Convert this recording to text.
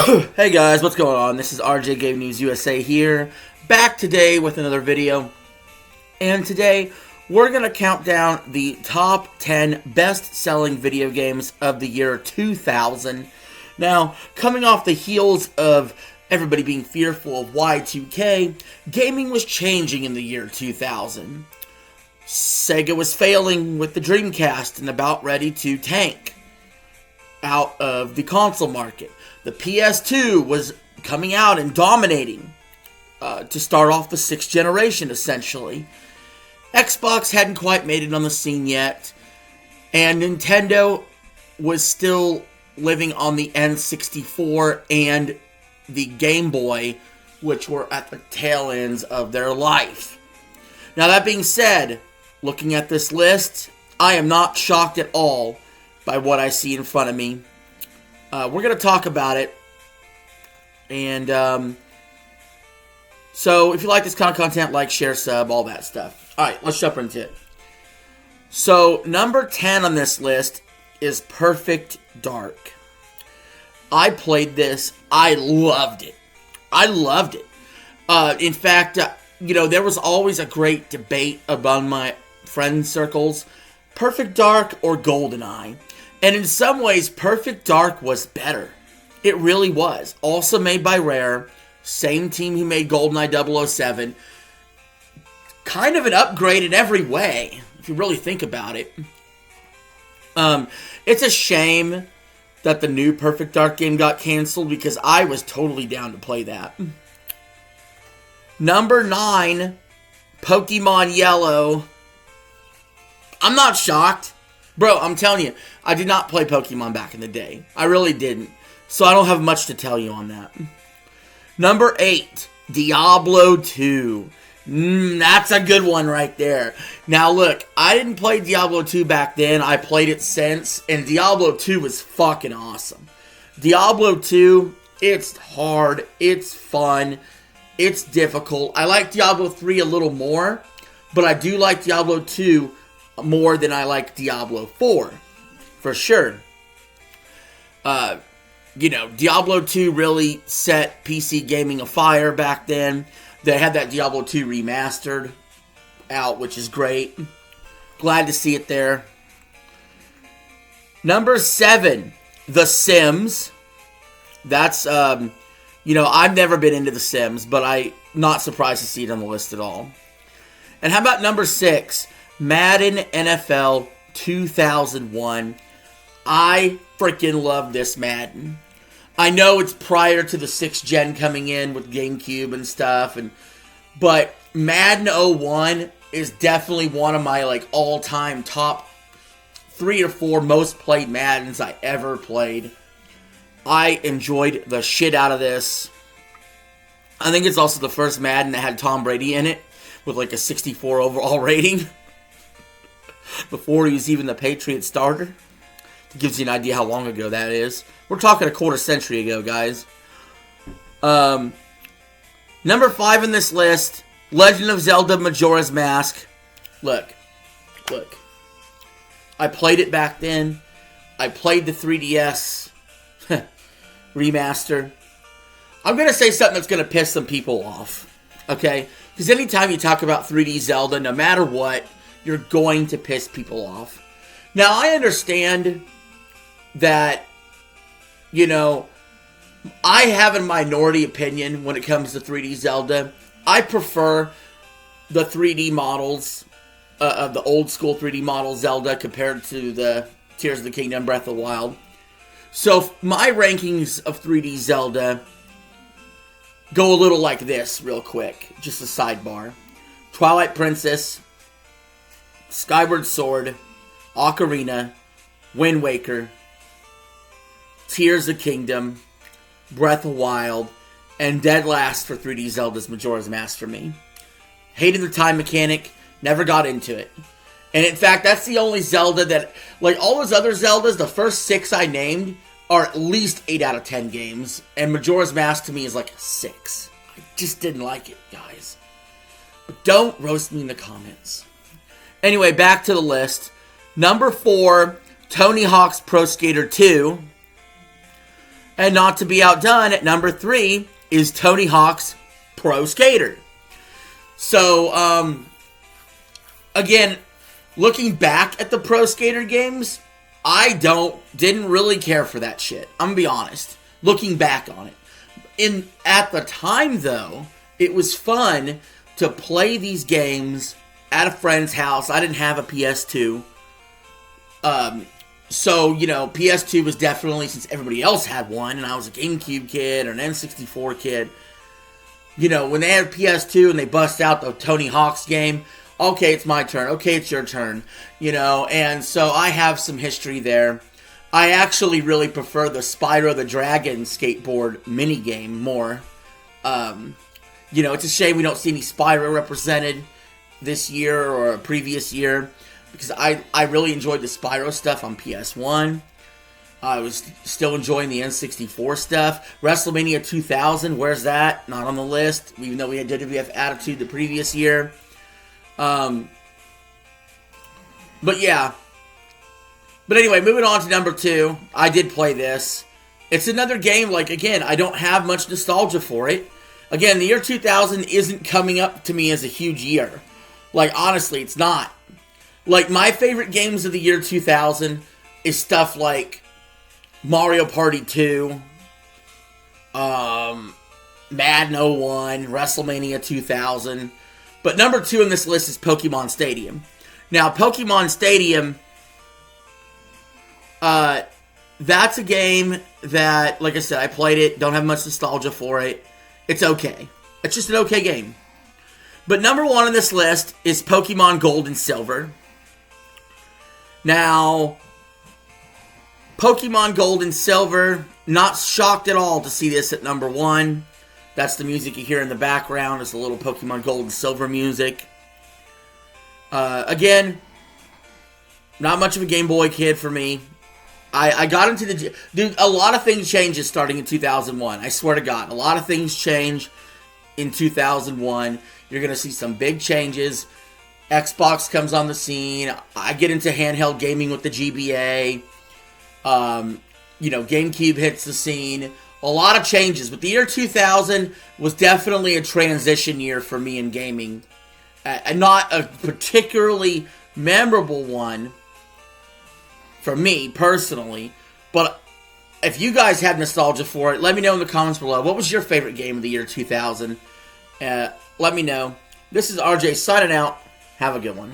Hey guys, what's going on? This is RJ Game News USA here, back today with another video. And today, we're going to count down the top 10 best-selling video games of the year 2000. Now, coming off the heels of everybody being fearful of Y2K, gaming was changing in the year 2000. Sega was failing with the Dreamcast and about ready to tank out of the console market. The PS2 was coming out and dominating to start off the 6th generation, essentially. Xbox hadn't quite made it on the scene yet, and Nintendo was still living on the N64 and the Game Boy, which were at the tail ends of their life. Now, that being said, looking at this list, I am not shocked at all by what I see in front of me. We're going to talk about it. And, so, if you like this kind of content, like, share, sub, all that stuff. Alright, let's jump into it. So, number 10 on this list is Perfect Dark. I played this. I loved it. I loved it. In fact, there was always a great debate among my friend circles. Perfect Dark or GoldenEye. And in some ways, Perfect Dark was better. It really was. Also made by Rare. Same team who made GoldenEye 007. Kind of an upgrade in every way, if you really think about it. It's a shame that the new Perfect Dark game got canceled, because I was totally down to play that. Number 9, Pokemon Yellow. I'm not shocked. Bro, I'm telling you, I did not play Pokemon back in the day. I really didn't. So I don't have much to tell you on that. Number 8, Diablo 2. That's a good one right there. Now look, I didn't play Diablo 2 back then. I played it since, and Diablo 2 was fucking awesome. Diablo 2, it's hard, it's fun, it's difficult. I like Diablo 3 a little more, but I do like Diablo 2 more than I like Diablo 4, for sure. Diablo 2 really set PC gaming afire back then. They had that Diablo 2 remastered out, which is great. Glad to see it there. Number 7, The Sims. That's, I've never been into The Sims, but I'm not surprised to see it on the list at all. And how about number 6, Madden NFL 2001. I freaking love this Madden. I know it's prior to the 6th gen coming in with GameCube and stuff, but Madden 01 is definitely one of my all-time top 3 or 4 most played Maddens I ever played. I enjoyed the shit out of this. I think it's also the first Madden that had Tom Brady in it with a 64 overall rating before he was even the Patriot starter. It gives you an idea how long ago that is. We're talking a quarter century ago, guys. Number 5 in this list, Legend of Zelda Majora's Mask. Look. I played it back then. I played the 3DS remaster. I'm going to say something that's going to piss some people off. Okay? Because anytime you talk about 3D Zelda, no matter what, you're going to piss people off. Now, I understand that, I have a minority opinion when it comes to 3D Zelda. I prefer the 3D models, of the old school 3D model Zelda compared to the Tears of the Kingdom, Breath of the Wild. So, my rankings of 3D Zelda go a little like this, real quick. Just a sidebar. Twilight Princess, Skyward Sword, Ocarina, Wind Waker, Tears of the Kingdom, Breath of the Wild, and dead last for 3D Zelda's Majora's Mask for me. Hated the time mechanic, never got into it. And in fact, that's the only Zelda that, all those other Zeldas, the first 6 I named, are at least 8 out of 10 games. And Majora's Mask to me is a 6. I just didn't like it, guys. But don't roast me in the comments. Anyway, back to the list. Number 4, Tony Hawk's Pro Skater 2. And not to be outdone, at number 3 is Tony Hawk's Pro Skater. So, again, looking back at the Pro Skater games, I didn't really care for that shit. I'm gonna be honest. Looking back on it. At the time, though, it was fun to play these games at a friend's house. I didn't have a PS2. So, PS2 was definitely, since everybody else had one, and I was a GameCube kid or an N64 kid, when they had PS2 and they bust out the Tony Hawk's game, okay, it's my turn. Okay, it's your turn. And so I have some history there. I actually really prefer the Spyro the Dragon skateboard minigame more. It's a shame we don't see any Spyro represented this year or a previous year, because I really enjoyed the Spyro stuff on PS1. I was still enjoying the N64 stuff. WrestleMania 2000, where's that? Not on the list, even though we had WWF Attitude the previous year. But yeah. But anyway, moving on to number 2. I did play this. It's another game, again, I don't have much nostalgia for it. Again, the year 2000 isn't coming up to me as a huge year. Honestly, it's not. My favorite games of the year 2000 is stuff like Mario Party 2, Madden 01, WrestleMania 2000. But number 2 in this list is Pokemon Stadium. Now, Pokemon Stadium, that's a game that, like I said, I played it, don't have much nostalgia for it. It's okay. It's just an okay game. But number 1 on this list is Pokemon Gold and Silver. Now, Pokemon Gold and Silver, not shocked at all to see this at number 1. That's the music you hear in the background. It's a little Pokemon Gold and Silver music. Again, not much of a Game Boy kid for me. I got into the... Dude, a lot of things changes starting in 2001. I swear to God. A lot of things change in 2001. You're going to see some big changes. Xbox comes on the scene. I get into handheld gaming with the GBA. GameCube hits the scene. A lot of changes. But the year 2000 was definitely a transition year for me in gaming. And not a particularly memorable one for me, personally. But if you guys have nostalgia for it, let me know in the comments below. What was your favorite game of the year 2000? Let me know. This is RJ signing out. Have a good one.